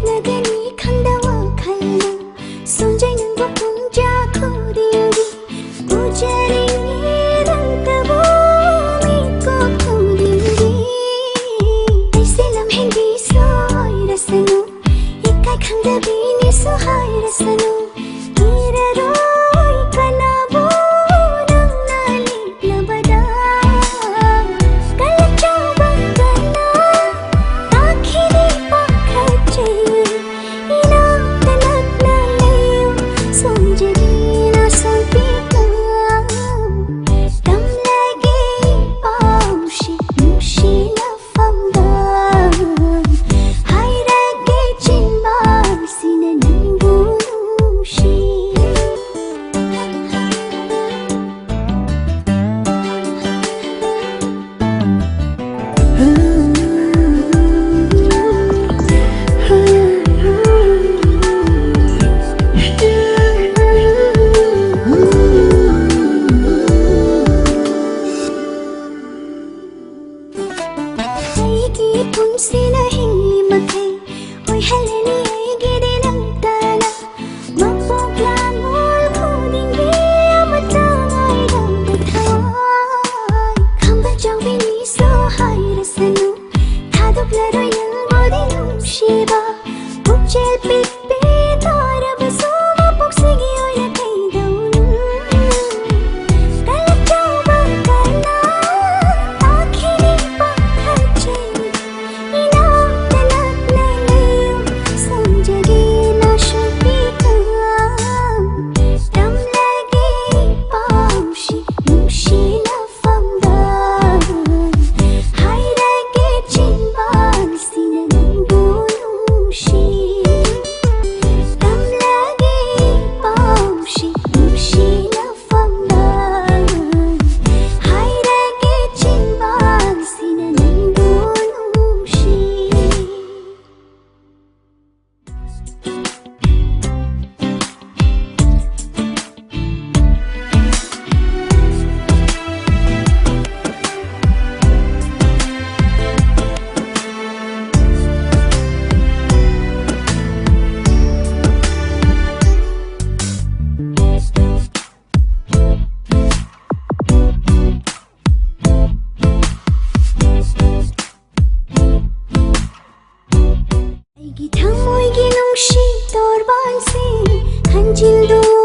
나가니 간다와 갈라 손잡는 것 혼자 고딩기 부자리랑 따보미 꼭 고딩기 알셀람 행기 소이라사노 이까이 강다비니 소하이라사노 이래로 이까나보 Punsina hingi maghay Oy halini ay gidi ng tala Mapaglamol kudingi Amatangay ng bithay Kambal bini so hairasano Tadog laroy ng modinong shiba Bukjel pikpi Tara baso Mapuksigi oy nakay daw Kalak daw magkala Akini pagkachay Gitang mo'y ginungsi torban si kanjil do